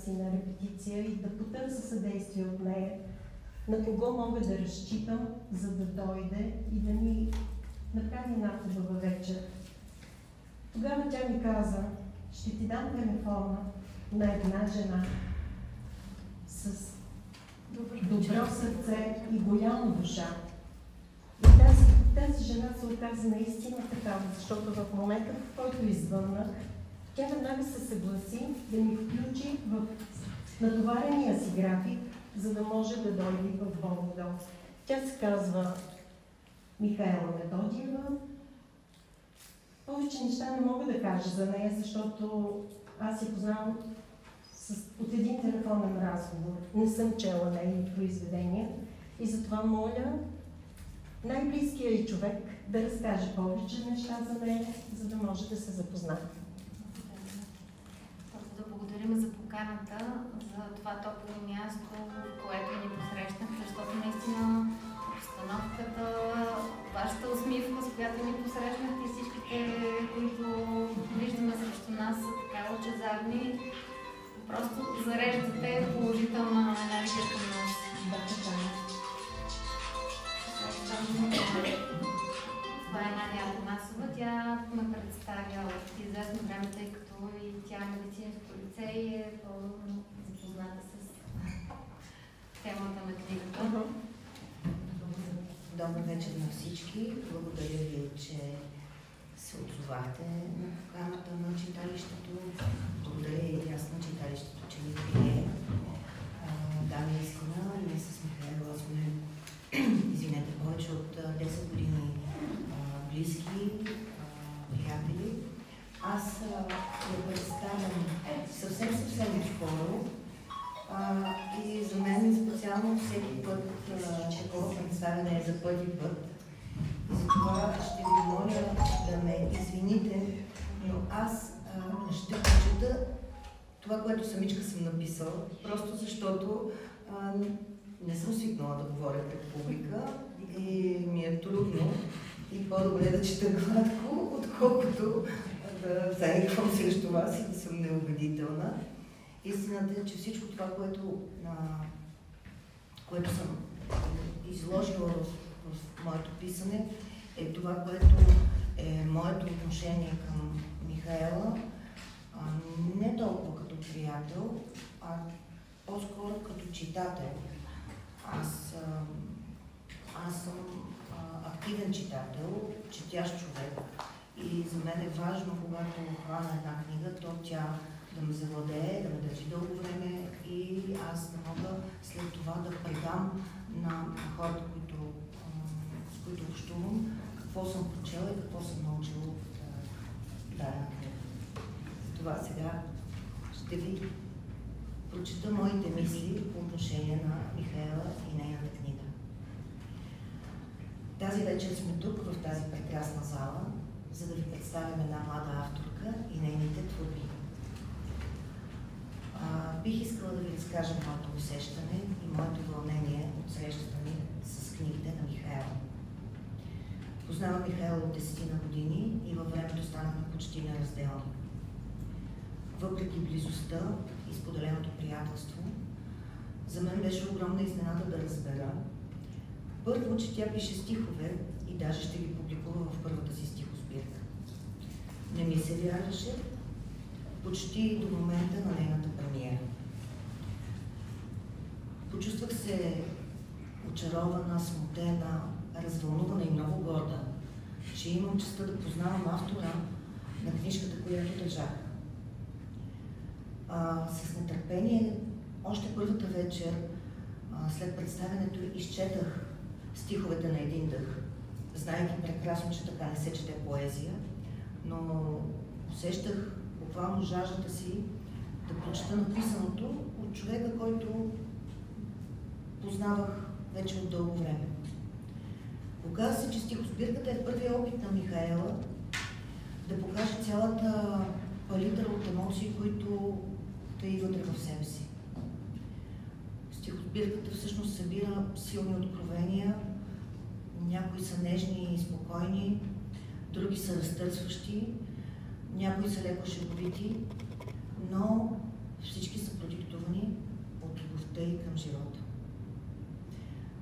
си на репетиция и да потърся съдействие от нея, на кого мога да разчитам, за да дойде и да ми направи една хубава вечер. Тогава тя ми каза: ще ти дам телефона на една жена с добро сърце и голяма душа. И тази жена се оказа наистина такава, защото в момента, в който извъннах, тя веднага се съгласи да ми включи в натоварения си график, за да може да дойде в Бобов дом. Тя се казва Михаела Методиева. Повече неща не мога да кажа за нея, защото аз я познавам от един телефонен разговор. Не съм чела нейни произведения и затова моля най-близкия и човек да разкаже повече неща за нея, за да може да се запознае. Да благодарим за поканата, за това топло място, което ни посрещнах, защото наистина обстановката, вашата усмивка, с която ни посрещнахте и всичките, които виждаме срещу нас, са така лъчезарни. Просто зареждате положителна енергия към нас. Да, така. Това е Надя Атанасова. Тя ме представя от известно време, тъй като и тя е медицинско лице и е запозната с темата на книгата. Добър вечер на всички. Благодаря ви, че се отзовахте на поканата на читалището. Благодаря и аз на читалището, че ни прие. Да, наистина, ние с Михаела сме, извинете, повече от 10 години близки, приятели. Аз я представям съвсем скоро. И за мен специално всеки път такова представяне е за първи път. И затова ще ви моля да ме извините, но аз ще прочета това, което самичка съм написала, просто защото не съм свикнала да говоря пред публика и ми е трудно и по-добре да чета гладко, отколкото да заиграм срещу вас и да съм неубедителна. Истината е, че всичко това, което съм изложила в моето писане, е това, което е моето отношение към Михаела, не толкова като приятел, а по-скоро като читател. Аз съм активен читател, четящ човек и за мен е важно, когато хвана една книга, то тя да ме завладее, да ме държи дълго време и аз да мога след това да предам на хората, с които общувам, какво съм прочела и какво съм научила от дадена книга. Това сега ще ви прочета моите мисли по отношение на Михаела и нейната книга. Тази вечер сме тук, в тази прекрасна зала, за да ви представим една млада авторка и нейните творби. Бих искала да ви разкажа моето усещане и моето вълнение от срещата ми с книгите на Михаела. Познавам Михаела от 10 години и във времето станахме почти неразделни. Въпреки близостта и споделеното приятелство, за мен беше огромна изненада да разбера, първо, че тя пише стихове и даже ще ги публикува в първата си стихосбирка. Не ми се вярваше почти до момента на нейната премиера. Почувствах се очарована, смутена, развълнувана и много горда, че имам честта да познавам автора на книжката, която държах. С нетърпение, още първата вечер, след представянето, изчетах стиховете на един дъх, знаейки прекрасно, че така не се чете поезия, но усещах буквално жаждата си да прочета написаното от човека, който познавах вече от дълго време. Оказа се, че стихосбирката е първият опит на Михаела да покаже цялата палитра от емоции, които таи вътре в себе си. Стихосбирката всъщност събира силни откровения, някои са нежни и спокойни, други са разтърсващи, някои са леко шеговити, но всички са смъртта и към живота.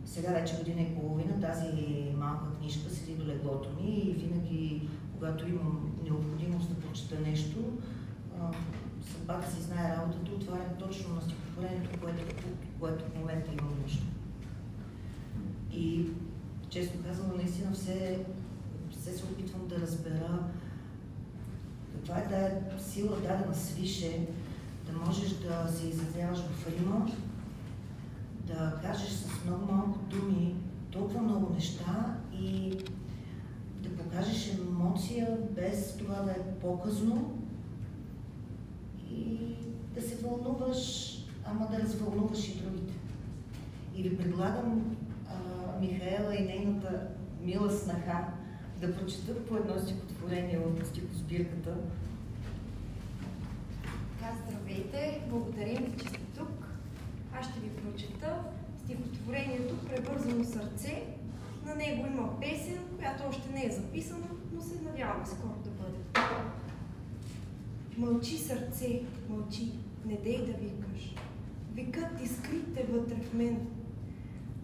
Сега вече година и половина тази малка книжка седи до леглото ми и винаги, когато имам необходимост да прочета нещо, съдбата си знае работата, отварям точно на стихотворението, което в момента имам нужда. И честно казано, наистина все се опитвам да разбера каква е тая сила дадена свише, да можеш да се изразяваш в рима, да кажеш с много малко думи толкова много неща и да покажеш емоция без това да е показно и да се вълнуваш, ама да развълнуваш и другите. И ви предлагам Михаела и нейната мила снаха да прочетат по едно стихотворение от стихосбирката. Здравейте! Благодарим, че сте тук. Аз ще ви прочета стихотворението "Пребързано сърце". На него има песен, която още не е записана, но се надяваме скоро да бъде. Мълчи, сърце, мълчи, не дей да викаш. Викът ти скрит е вътре в мен.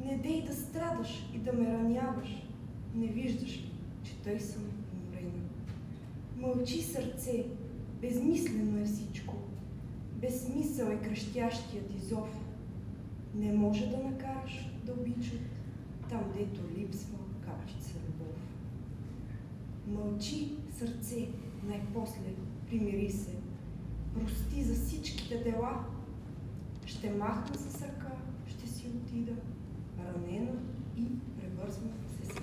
Не дей да страдаш и да ме раняваш. Не виждаш ли, че тъй съм уморена? Мълчи, сърце, безмислено е всичко. Без смисъл е крещящият ти зов. Не може да накараш да обичат там, дето липсва капчица любов. Мълчи, сърце, най-после примири се. Прости за всичките дела. Ще махна с ръка, ще си отида, ранена и пребързвам се си.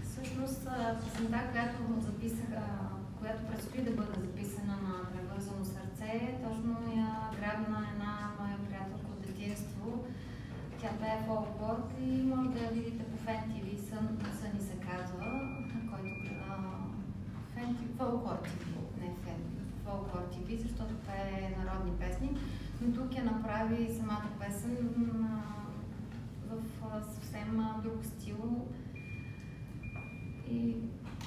Всъщност, песента, която записах, която предстои да бъде записана на "Пребързано сърце", точно я грабна една моя приятелка от детинство. Тя пее фолклор и може да я видите по Фен ТВ, Съни се казва, който Фолклор ТВ, не Фен, Фолклор ТВ, защото пее народни песни, но тук я направи самата песен в съвсем друг стил и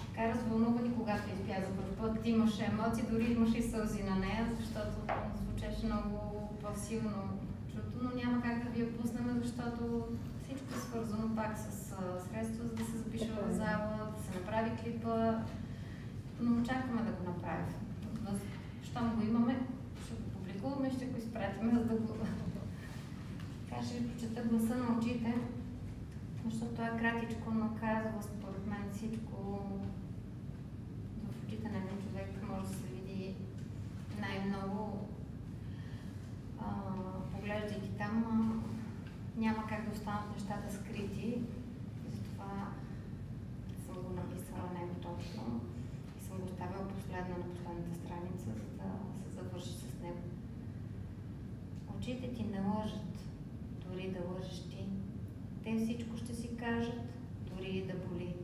така развълнувани, когато изпя за първ път. Имаше емоции, дори имаше и сълзи на нея, защото звучеше много по-силно чуто, но няма как да ви я пуснем, защото всичко е свързано пак с средства, за да се запише в зала, да се направи клипа, но очакваме да го направим. Щом го имаме, ще го публикуваме, ще го изпратим, за да го... Така ще ви прочета "Гласа на очите", защото той е кратичко, но казва според мен всичко. В очите на един човек може да се види най-много. Поглеждайки там, няма как да останат нещата скрити. Затова съм го написала него точно и съм го оставила последно на последната страница, за да се завърши с него. Очите ти не лъжат, дори да лъжеш ти. Те всичко ще си кажат, дори и да боли.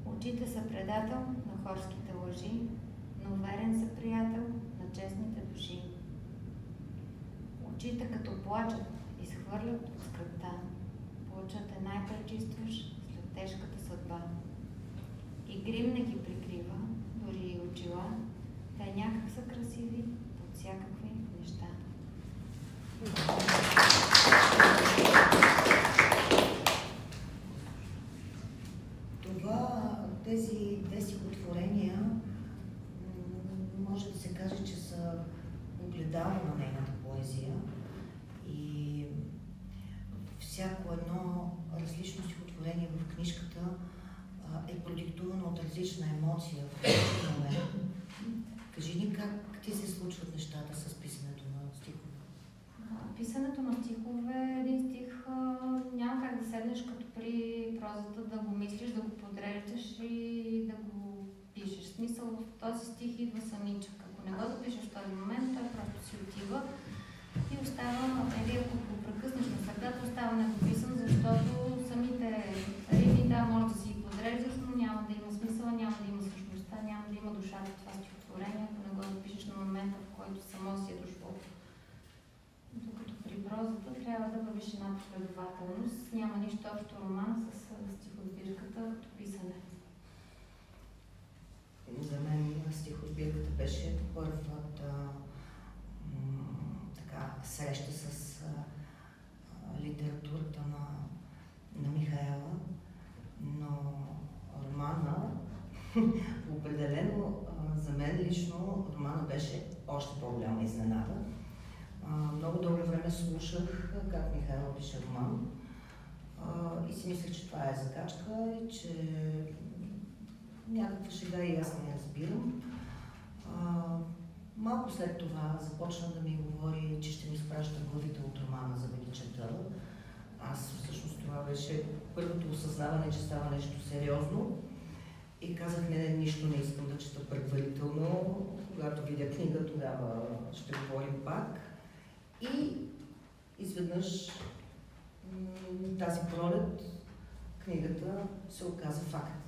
Очите са предател на хорските лъжи, но верен са приятел на честните души. Очите като плачат, изхвърлят от скръпта. Плачът е най-пречистващ след тежката съдба. И грим не ги прикрива, дори и очила. Те някак са красиви от всякакви неща. Тези две стихотворения може да се каже, че са огледало на нейната поезия и всяко едно различно стихотворение в книжката е продиктувано от различна емоция в този момент. Кажи ни как ти се случват нещата с писането на стихове? Писането на стихове, един стих няма как да седнеш като при прозата, да го мислиш, да го подреждаш и да го пишеш. Смисъл в този стих идва самичък. Ако не го запишеш в този момент, той просто си отива и остава, или ако го прекъснеш на средата, остава недописан, защото самите рими, да, може да си ги подреждаш, но няма да има смисъл, няма да има същността, няма да има душата в това стихотворение, ако не го запишеш на момента, в който само си е дошло. Докато при прозата трябва да вървиш една последователност. Няма нищо общо роман с стихосбирката като писане. среща с литературата на Михаела, но романа определено за мен лично романа беше още по-голяма изненада. Много дълго време слушах как Михаела пише роман и си мислех, че това е закачка и че някаква шега и аз не разбирам. Малко след това започна да ми говори, че ще ми изпраща главите от романа, за да ги чета. Аз всъщност това беше първото осъзнаване, че става нещо сериозно. И казах, не, нищо не искам да чета предварително. Когато видя книга, тогава ще говорим пак. И изведнъж тази пролет книгата се оказа факт.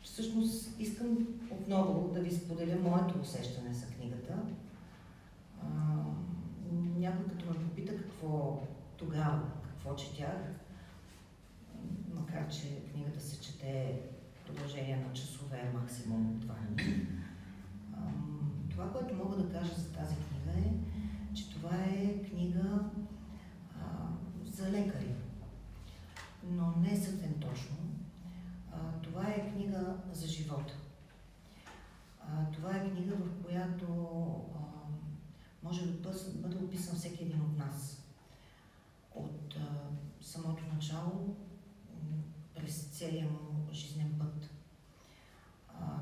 Всъщност искам отново да ви споделя моето усещане за книгата. Някой като ме попита какво тогава, какво четях, макар че книгата се чете в продължение на часове, максимум 2 дни. Това, което мога да кажа за тази книга е, че това е книга за лекари, но не съвсем точно. Това е книга за живота. Това е книга, в която може да бъде описан всеки един от нас. От самото начало през целия му жизнен път.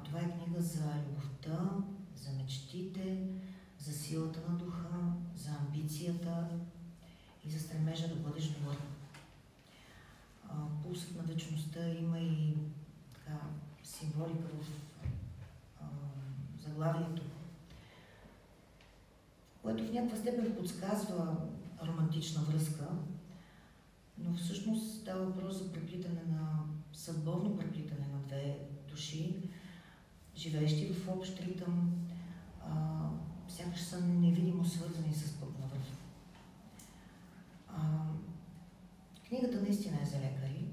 Това е книга за любовта, за мечтите, за силата на духа, за амбицията и за стремежа да бъдеш добър. Пулсът на вечността има и така символика в заглавието, което в някаква степен подсказва романтична връзка, но всъщност става въпрос за преплитане съдбовно преплитане на две души, живеещи в общ ритъм, сякаш са невидимо свързани с път на връзка. Книгата наистина е за лекари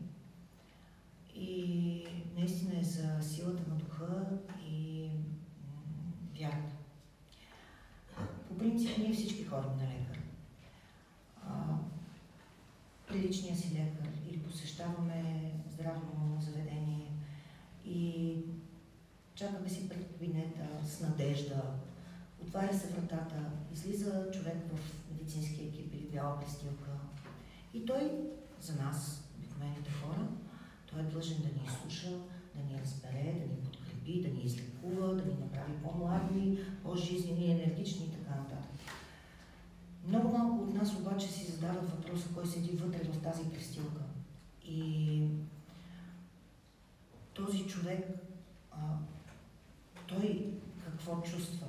и наистина е за силата на духа и вярата. По принцип, ние всички ходим на лекар. При личния си лекар или посещаваме здравно заведение и чакаме си пред кабинета с надежда, отваря се вратата, излиза човек в медицински екип или бяла престилка и той за нас, обикновените хора, той е длъжен да ни изслуша, да ни разбере, да ни подкрепи, да ни излекува, да ни направи по-млади, по-жизнени, енергични и така нататък. Много малко от нас обаче си задават въпроса, кой седи вътре в тази престилка. И този човек, той какво чувства,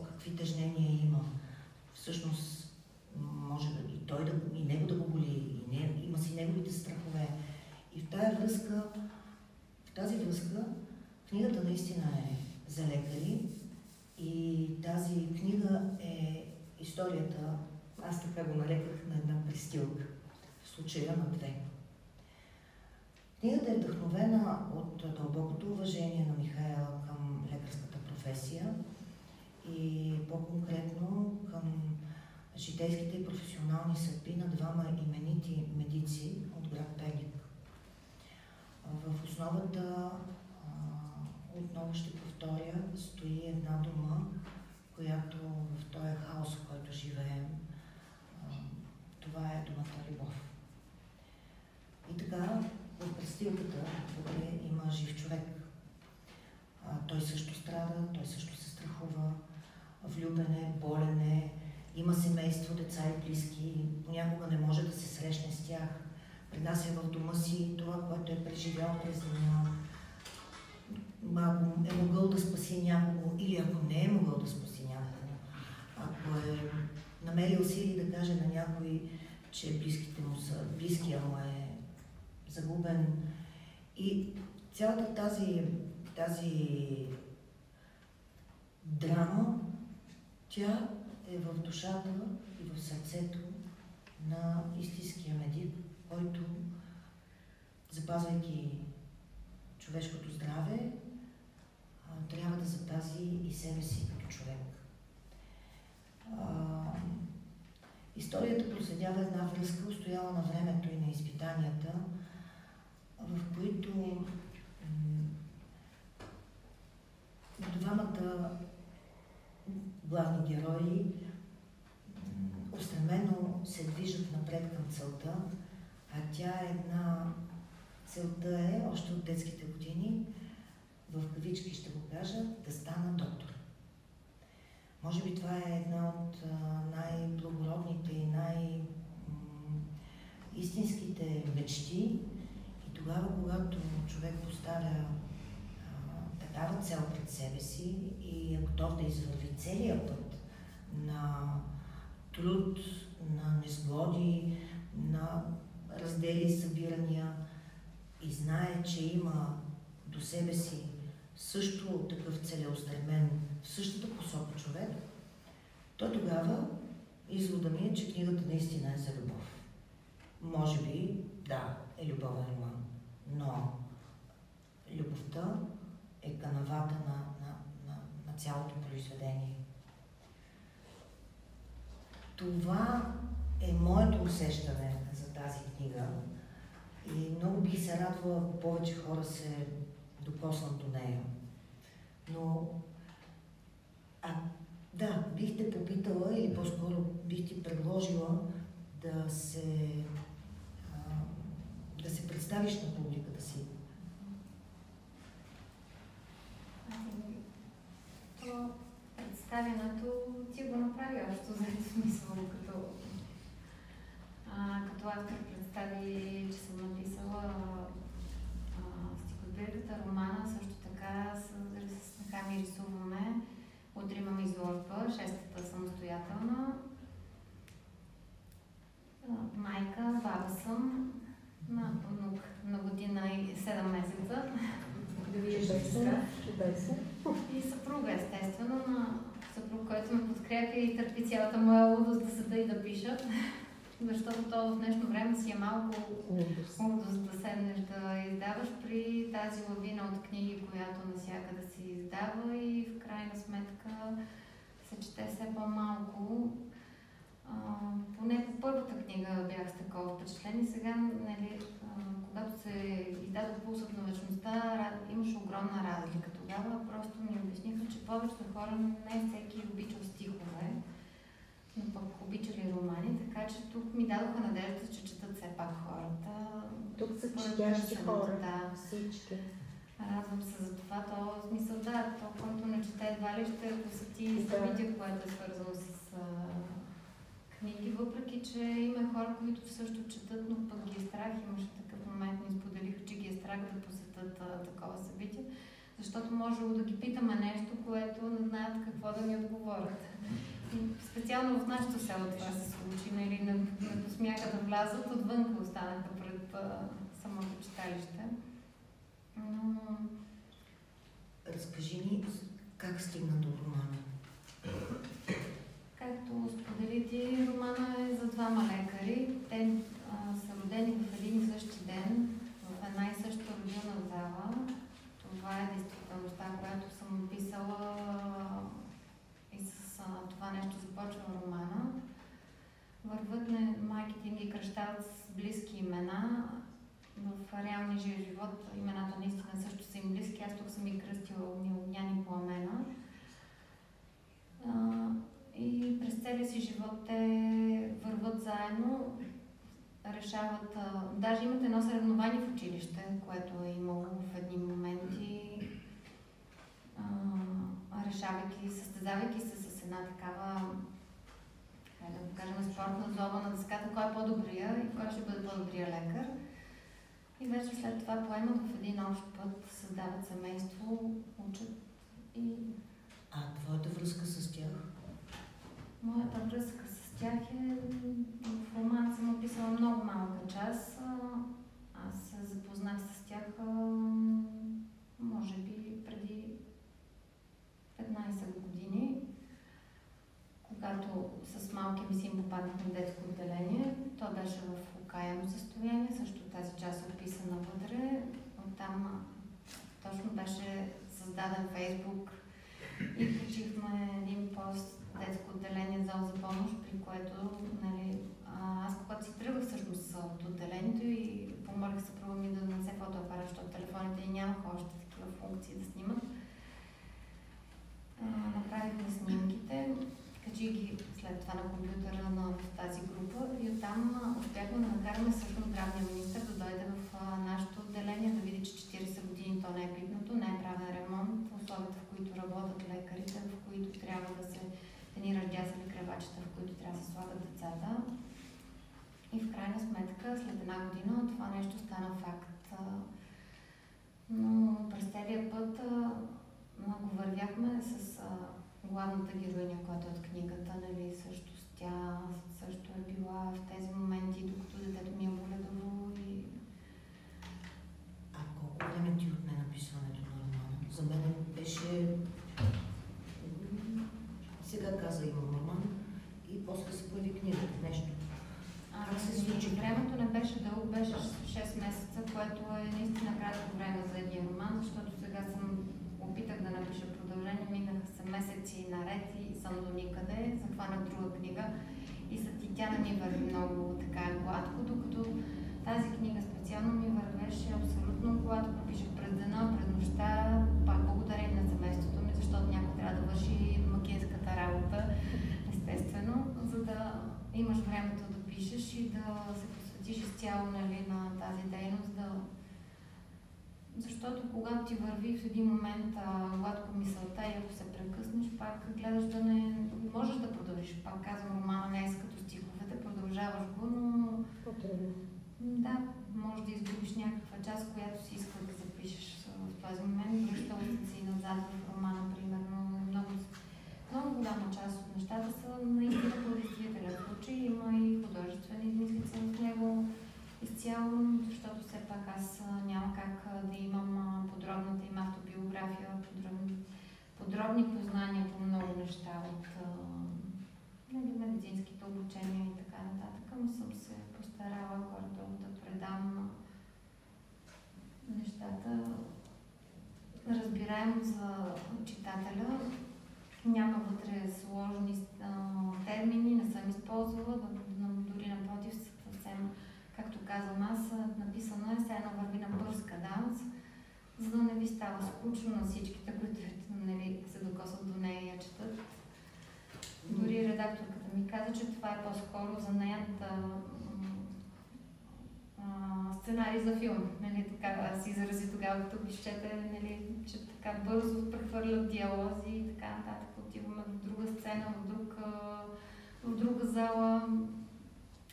какви тежнения има. Всъщност, може да и той и него да го боли, има си неговите страхове. И в тази връзка, книгата наистина е за лекари и тази книга е историята, аз така го нареках, на една престилка, в случая на две. Книгата е вдъхновена от дълбокото уважение на Михаела към лекарската професия и по-конкретно към житейските и професионални съдби на двама именити медици от град Перник. В основата, отново ще повторя, стои една дума, която в този хаос, в който живеем, това е думата любов. И така, в престилката вътре има жив човек. Той също страда, той също се страхува, влюбен е, болен е, има семейство, деца и близки, понякога не може да се срещне с тях, принася в дома си това, което е преживял през деня. Ако е могъл да спаси някого или ако не е могъл да спаси някого, ако е намерил сили да каже на някой, че близкия му е загубен. И цялата тази драма, тя е в душата и в сърцето на истинския медик, който, запазвайки човешкото здраве, трябва да запази и себе си като човек. Историята проследява една връзка, устояла на времето и на изпитанията, в които двамата главни герои устремено се движат напред към целта, а тя е целта е, още от детските години, в кавички ще го кажа, да стана доктор. Може би това е една от най-благородните и най-истинските мечти. И тогава, когато човек поставя такава цел пред себе си и е готов да извърви целия път на труд, на незгоди, на раздели, събирания и знае, че има до себе си също такъв целеустремен в същата посока човек, то тогава извода ми е, че книгата наистина е за любов. Може би, да, е любовен роман, но любовта е канавата на цялото произведение. Това е моето усещане за тази книга и много бих се радвала, ако повече хора се докоснат до нея. Но, да, бих те попитала или по-скоро бих ти предложила да се представиш на публиката си. То представянето ти го направи общо заради смисъл, като автор представи, че съм написала стихотворията, романа, също така с ми рисуваме. Утре имам изложба, 6-та самостоятелна. Майка, баба съм, на внук на година и 7 месеца. Да видиш чудесно. И съпруга, естествено, на съпруг, който ме подкрепя и търпи цялата моя лудост да седа и да пиша. Защото то в днешно време си е малко лудост да седнеш да издаваш при тази лавина от книги, която навсякъде се издава и в крайна сметка се чете все по-малко. Поне по първата книга бях с такова впечатление. Сега, нали, когато се издадох Пулсът на вечността, имаше огромна разлика. Тогава просто ми обясниха, че повечето хора не всеки обичал стихове, но пък обичали романи, така че тук ми дадоха надежда, че четат все пак хората. Тук са четящи хора, да. всички. Радвам се за това. То смисъл, да, то, който не чете, едва ли ще посети събитие, което е свързано с книги, въпреки че има хора, които също четат, но пък ги е страх. Имаше такъв момент, ми споделиха, че ги е страх да посетят такова събитие, защото можело да ги питаме нещо, което не знаят какво да ни отговорят. И специално в нашото село това се случи, нали, не посмяха да влязат, отвънка останаха пред самото читалище. Но... Разкажи ни как стигна до романа. Както сподели ти, романа е за двама лекари. Те са родени в един и същи ден, в една и съща родилна зала. Това е действителността, която съм описала и с това нещо започва романа. Върват майките им ги кръщават с близки имена. В реалния живот имената наистина също са им близки. Аз тук съм и кръстила Огняни Пламена. И през целия си живот те върват заедно, решават, даже имат едно съревнование в училище, което е имало в едни моменти, решавайки, състезавайки се с една такава, как да го кажем, спортна зоба на дъската, кой е по-добрия и кой ще бъде по-добрия лекар. И вече след това поемат в един общ път, създават семейство, учат и... А твоята връзка с тях? Моята връзка с тях е... В роман съм описала много малка част. Аз се запознах с тях, може би, преди 15 години, когато с малкия ми син попаднах на детско отделение. Той беше в окаяно състояние, също тази част е описана вътре. Оттам точно беше създаден Фейсбук и качихме един пост детско отделение зал за помощ, при което, нали, аз когато си тръгвах всъщност от отделението и помолих съпруга ми да нанесе фотоапарат, защото телефоните ни нямаха още такива функции да снимат. Направихме снимките, качих ги след това на компютъра в тази група и оттам успяхме да накараме също здравния министър да дойде в нашето отделение, да види, че 40 години то не е пипнато, не е правен ремонт, условията, в които работят лекарите, в които трябва да се ни раздясали кревачета, в които трябва да се слагат децата. И в крайна сметка, след една година, това нещо стана факт. Но през целия път го вървяхме с главната героиня, която е от книгата, нали, също тя също е била в тези моменти, докато детето ми е боледово и... А колко време ти отне написването на романа? За мен беше... Сега каза имам роман и после се появи книгата, нещо. Как се случи? Времето не беше дълго, беше 6 месеца, което е наистина кратко време за един роман, защото сега опитах да напиша продължение, минаха се месеци наред и съм до никъде, захванах друга книга и тя не ми върви много така гладко, докато тази книга специално ми вървеше абсолютно гладко, пишех през деня, през нощта, пак благодарение на семейството ми, защото някой трябва да върши макинската работа, естествено, за да имаш времето да пишеш и да се посветиш изцяло, нали, на тази дейност, защото когато ти върви в един момент гладко мисълта и ако се прекъснеш, пак гледаш да не можеш да продължиш. Пак казвам, романа не е като стиховете, продължаваш го, но да, може да изгубиш някаква част, която си искаш да запишеш в този момент. Връщала съм си назад в романа, примерно. Много голяма част от нещата са наистина по действителен случай. Има и художествени измислици в него изцяло, защото все пак аз няма как да имам подробната им автобиография, подробни познания по много неща от медицинските обучения и така нататък, но съм се постарала горе-долу да предам нещата разбираемо за читателя. Няма вътре сложни термини, не съм използвала, дори напротив, съвсем, както казвам аз, написано е, все едно върви на бърз каданс, за да не ви става скучно на всичките, които се докосват до нея и я четат. Дори редакторката ми каза, че това е по-скоро за нея сценарий за филм. Нали, така се изрази тогава, като ги чете, нали, че така бързо прехвърлят диалози и така нататък. Отиваме в друга сцена, в друга зала,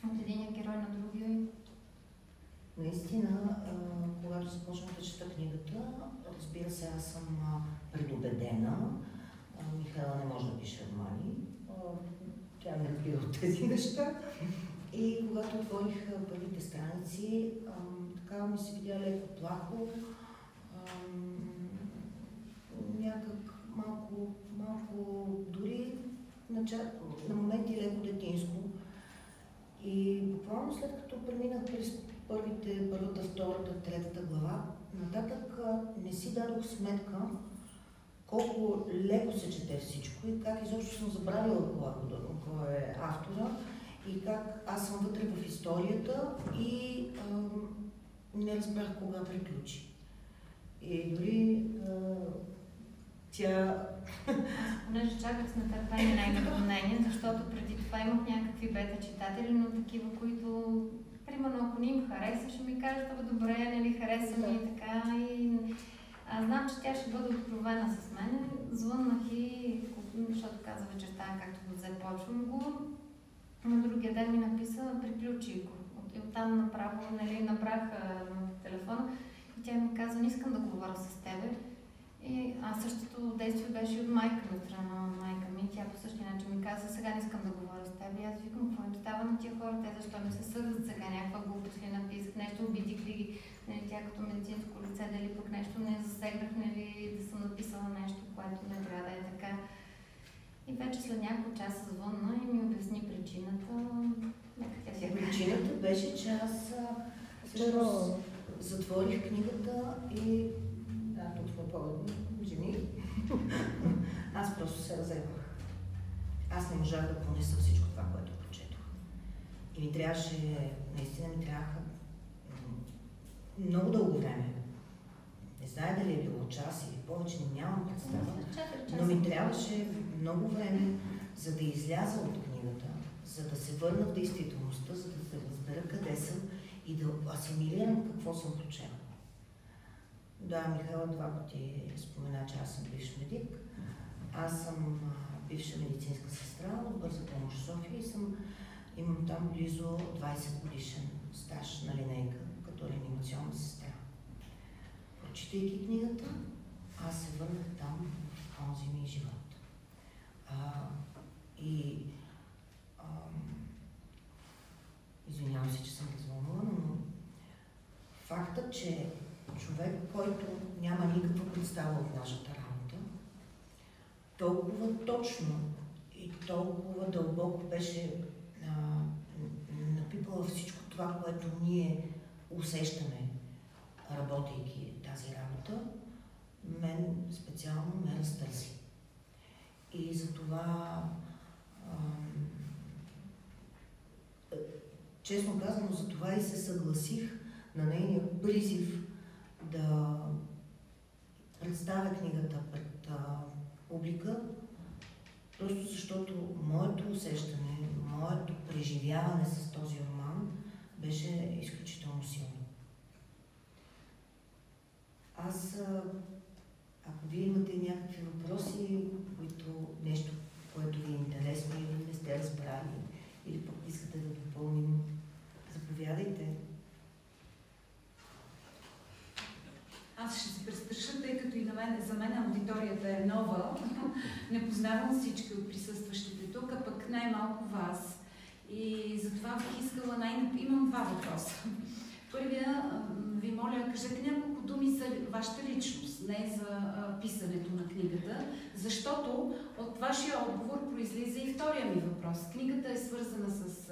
от единия герой на другия. Наистина, когато започнах да чета книгата, разбира се, аз съм предубедена. Михайла не може да пише романи. Тя не разбира от тези неща. И когато отворих първите страници, така ми се видя леко плахо, някак малко дори на моменти леко детинско. И буквално след като преминах през първата, втората, третата глава, нататък не си дадох сметка колко леко се чете всичко и как изобщо съм забравила кой е автора и как аз съм вътре в историята и не разбрах кога приключи. И дори тя... Понеже чаках с нетърпение нейното мнение, защото преди това имах някакви бета читатели, но такива, които, примерно, ако не им хареса, ще ми кажат, добре, нали, хареса ми и така. И знам, че тя ще бъде откровена с мен. Звъннах и, защото каза вечерта, както го взе, почвам го. На другия ден ми написа, приключи го. И оттам направо, нали, набрах телефона и тя ми каза, не искам да говоря с тебе. И същото действие беше и от майка ми, страна на майка ми. Тя по същия начин ми каза, сега не искам да говоря с теб. И аз викам, какво им става на тия хора, те защо ми се сърдат сега, някаква глупост ли написах, нещо обидих ли ги, нали, тя като медицинско лице, дали пък нещо не засегнах, нали, да съм написала нещо, което не трябва да е така. И вече след няколко часа звънна и ми обясни причината. Причината беше, че аз затворих книгата и от това повод жени. Аз просто се разевах. аз не можах да понеса всичко това, което прочетох. И ми трябваше, наистина ми трябваха много дълго време. Не знае дали е било час или повече, нямам представа. Но ми трябваше много време, за да изляза от книгата, за да се върна в действителността, за да се разбера къде съм и да асимилирам какво съм прочела. Да, Михайла 2 пъти спомена, че аз съм бивш медик. Аз съм бивша медицинска сестра от Бърза помощ София и имам там близо 20 годишен стаж на линейка като реанимационна сестра. Прочитайки книгата, аз се върнах там в онзи ми живот. Извинявам се, че съм развълнувана, но фактът, че човек, който няма никаква представа от нашата работа, толкова точно и толкова дълбоко беше напипала всичко това, което ние усещаме, работейки тази работа, мен специално ме разтърси. И затова, честно казано, за това и се съгласих на нейния призив да представя книгата пред публика, просто защото моето усещане, моето преживяване с този роман беше изключително силно. Ако вие имате някакви въпроси, нещо, което ви е интересно или не сте разбрали, или пък искате да допълним, заповядайте. Аз ще се престраша, тъй като и за мен аудиторията е нова. Не познавам всички от присъстващите тук, а пък най-малко вас. И затова бих искала имам два въпроса. Първия, ви моля, кажете няколко думи за вашата личност, не за писането на книгата, защото от вашия отговор произлиза и втория ми въпрос. Книгата е свързана с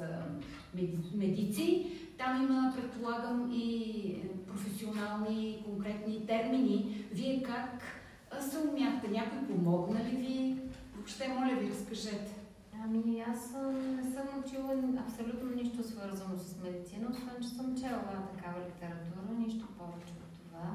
медици, там има, предполагам, и професионални конкретни термини. Вие как се умяхте? Някой помогна ли ви? Въобще, моля ви, разкажете. Аз не съм учила абсолютно нищо свързано с медицина, освен че съм чела такава литература, нищо повече от това.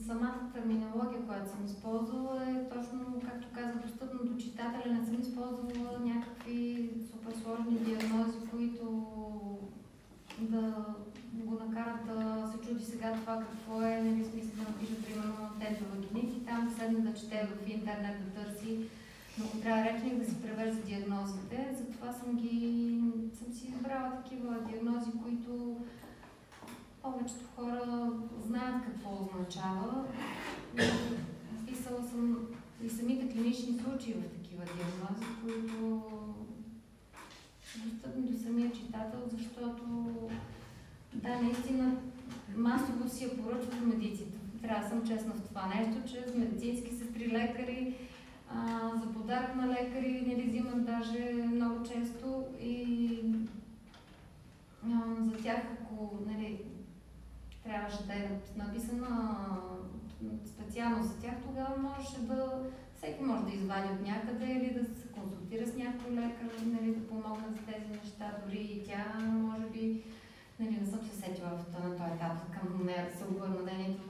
Самата терминология, която съм използвала, е точно, както казах, достъпно до читателя. Не съм използвала някакви супер сложни диагнози, които да го накарат да се чуди сега това какво е, нали, смисъл да напиша, примерно, тензовагинит и там седна да чете в интернет, да търси. Но трябва речник да си превежда диагнозите, затова съм си избрала такива диагнози, които повечето хора знаят какво означава. Писала съм и самите клинични случаи в такива диагнози, които са достъпни до самия читател, защото да, наистина масово си я поръчват медиците. Трябва да съм честна в това нещо, че с медицински сестри, лекари, за подарък на лекари не взимат даже много често и за тях, ако трябваше да е написана специално за тях, тогава всеки може да извади от някъде или да се консултира с някой лекар, да помогне за тези неща. Дори и тя, може би, не съм се сетила на този етап към нея да се обърна денето,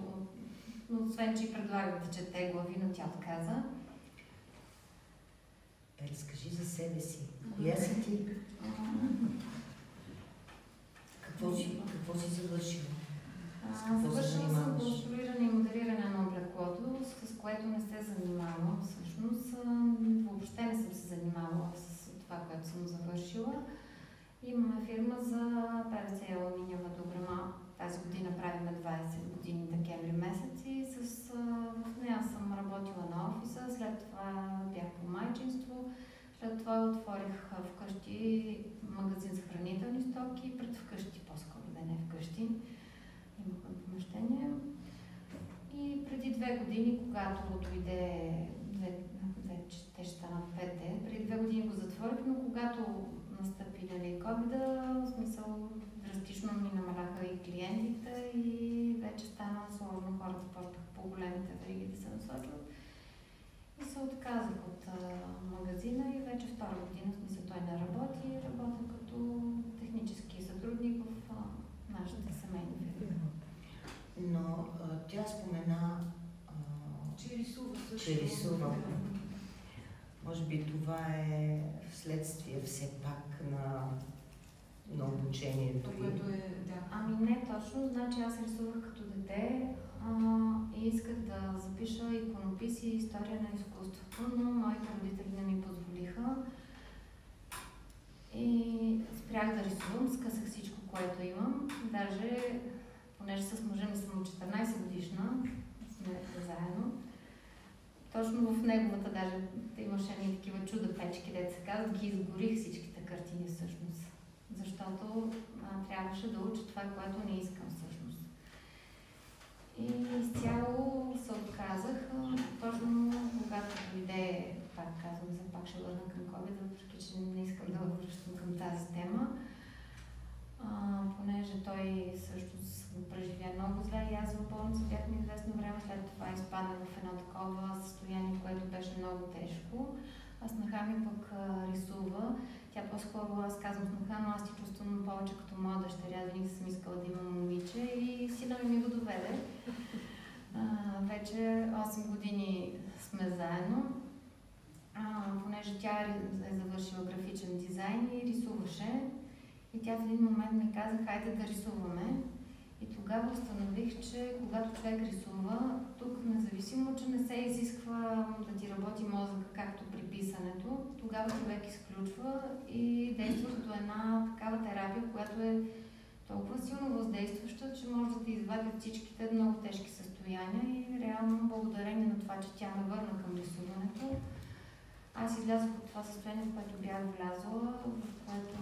но освен, че предлагах да чете глави, но тя отказа. Разкажи за себе си. Коя си ти? Какво си завършила? Завършила съм конструиране и моделиране на облеклото, с което не се занимавам. Всъщност, въобще не съм се занимавала с това, което съм завършила. Имаме фирма за ПВЦ и алуминиева дограма. Тази година правим 20 години декември месец и в нея съм работила на офиса, след това бях по майчинство, след това отворих вкъщи магазин за хранителни стоки, пред вкъщи, по-скоро да не вкъщи. Имахме помещение. И преди 2 години, когато дойде, те ще станат 5, преди 2 години го затворих, но когато настъпи COVID-а, в смисъл драстично ми намаляха и клиентите и вече стана сложно, хората почнаха по-големите вериги да се насочват. И се отказах от магазина и вече втора година, в смисъл той не работи, работя като технически сътрудник в нашата семейна фирма. Но тя спомена, че рисува също. че рисува. Може би това е вследствие все пак на обучението. Което е, да. Ами не точно, значи аз рисувах като дете и исках да запиша иконопис и история на изкуството, но моите родители не ми позволиха. И спрях да рисувам, скъсах всичко, което имам. Даже, понеже с мъжа ми съм 14 годишна, сме заедно, точно в неговата даже имаше едни такива чуда печки, дето се казват, ги изгорих всичките картини всъщност. Защото трябваше да уча това, което не искам всъщност. И изцяло се отказах, точно когато дойде, пак казвам, за пак ще върна към COVID, въпреки че не искам да връщам към тази тема. Понеже той също го преживя много зле и аз в болница бяхме известно време, след това изпаднах в едно такова състояние, което беше много тежко. А снаха ми пък рисува. Тя по-скоро, аз казвам снаха, но аз ти чувствам повече като моя дъщеря, винаги съм искала да имам момиче и сина ми го доведе. Вече 8 години сме заедно. Понеже тя е завършила графичен дизайн и рисуваше. И тя в един момент ми каза, хайде да рисуваме. И тогава установих, че когато човек рисува, тук независимо, че не се изисква да ти работи мозъка, както при писането, тогава човек изключва и действа като една такава терапия, която е толкова силно въздействаща, че може да ти извади от всичките много тежки състояния и реално благодарение на това, че тя ме върна към рисуването, аз излязох от това състояние, в което бях влязла, в което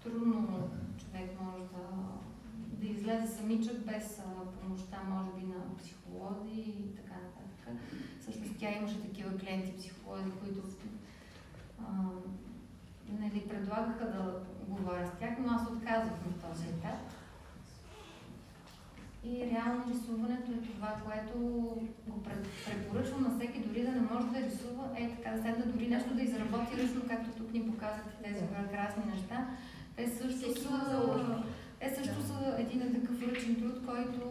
трудно човек може да излезе самичък без помощта, може би, на психолози и така нататък. Всъщност тя имаше такива клиенти, психолози, които предлагаха да говоря с тях, но аз отказах на този етап. И реално рисуването е това, което го препоръчвам на всеки, дори да не може да рисува, така да седна, дори нещо да изработи ръчно, както тук ни показвате тези прекрасни неща. Те също са един такъв ръчен труд, който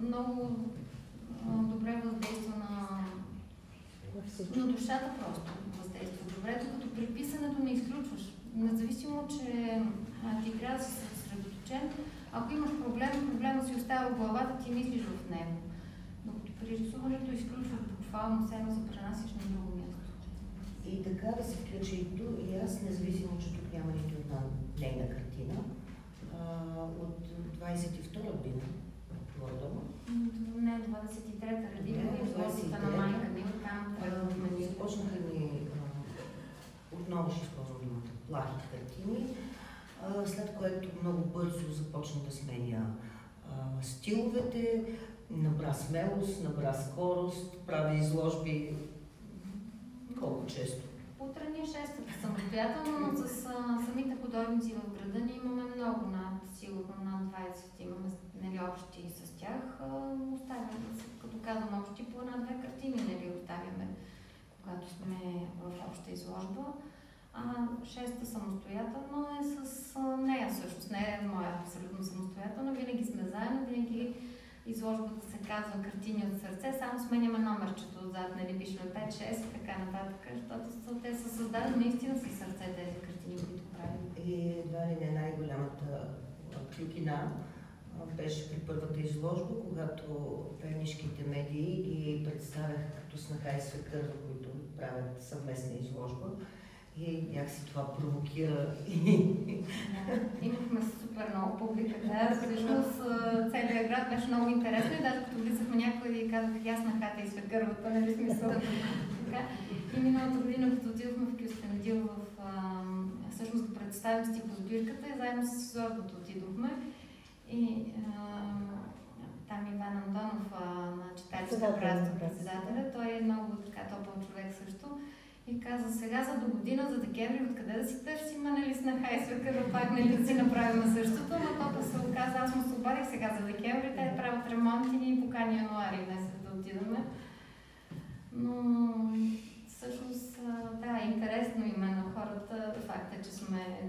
много добре въздейства на душата просто въздейства добре, докато при писането не изключваш. Независимо, че ти трябва да си съсредоточен, ако имаш проблема си остава в главата, ти мислиш в него. Докато при рисуването изключваш буквално, все се пренасиш на друго място. И така да се включи и аз, независимо, че тук няма нито една нейна картина, от 22-та година, горе-долу. Не, 23-та година и изложбата на майка ми, там тръгнахме. Започнаха ни, отново ще използвам думата, плахи картини, след което много бързо започна да сменя стиловете, набра смелост, набра скорост, прави изложби колко често? Утре ни е 6-та самостоятелно, но с самите художници в града ни имаме много, сигурно над 20 имаме общи с тях. Оставяме, като казвам общи, по една-две картини оставяме, когато сме в обща изложба. 6-та самостоятелно е с нея всъщност, не е моя абсолютно самостоятелно, винаги сме заедно, винаги изложбата се казва картини от сърце, само сменяме номерчето отзад, пишем 5-6 и така нататък, защото те са създадени наистина със сърце тези картини, които правим. И едва ли не най-голямата клюкина беше при първата изложба, когато пернишките медии ги представяха като снаха и свекърва, които правят съвместна изложба. И някакси това провокира. Имахме супер много публика. Всъщност целият град беше много интересно и даже като влизахме някой и казах, аз снахата и свекървата, смисъл. И миналата година, като отидохме в Кюстендил, всъщност да представим стихосбирката и заедно с изложбата отидохме. И там Иван Антонов, на читалищата братство председателя, той е много топъл човек също. И каза, сега за до година, за декември, откъде да си търсим, снаха и свекърва, пак да си направим същото, но то се оказа, аз му се обадих сега за декември, те правят ремонт и ни покани януари днес да отидаме. Но всъщност, да, интересно има на хората факта, че сме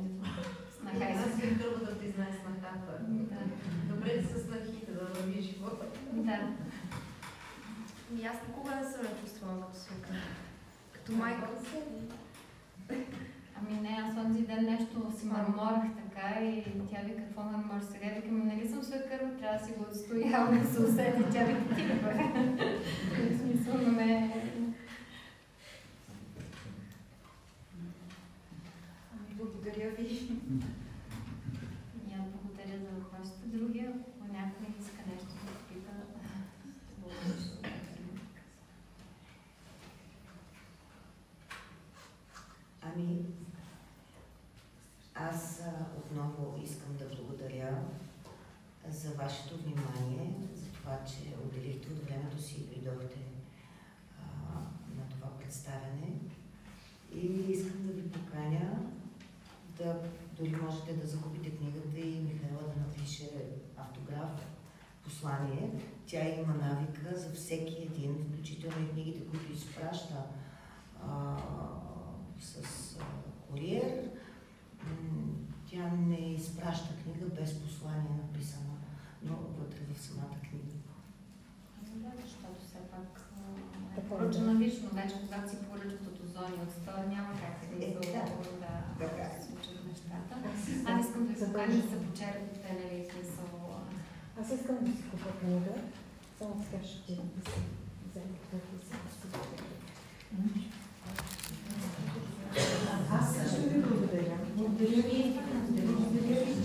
снахайски. Аз искам първо да признае снахата. Да. Добре да са снахите, да върви живота. Да. И аз никога не съм я чувствала като свекър. Като майка. Ами не, аз онзи ден нещо си мърморах така и тя вика, какво мърмориш сега? Викам, нали съм свекър, трябва да си го отстоявам да се усети. Тя вика, ти бе. В смисъл на ме. Ами, благодаря ви. И аз благодаря за въпросите. Другия, ако някой иска нещо да попита, Ами, аз отново искам да благодаря за вашето внимание, за това, че отделихте от времето си и дойдохте на това представяне. И искам да ви поканя да, дори можете да закупите книгата и Михаела да напише автограф, послание. Тя има навика за всеки един, включително и книгите, които изпраща с куриер. Тя не изпраща книга без послание написана, но вътре в самата книга. да, защото все пак е поръчано лично, вече когато си поръчат от Озони, от Стор, няма как да се случат нещата. Аз искам да ви покажа да се почерпите, нали, смисъл. Аз искам да си купя книга, само сега ще ти да си взема каквото си. Аз също ви благодаря. Благодаря ви,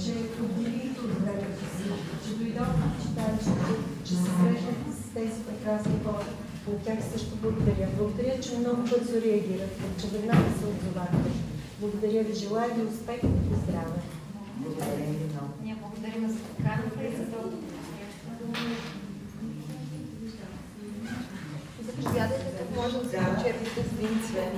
че отделихте от времето си, че дойдохте в читалището, че се срещнахте с тези прекрасни хора. От тях също благодаря. Благодаря, че много бързо реагирахте, че веднага се отзовахте. Благодаря ви, желая ви успех и здраве. Благодаря ви много. Ние благодарим за поканата и за дългото среща. Заповядайте, може да се почерпите с един цвет.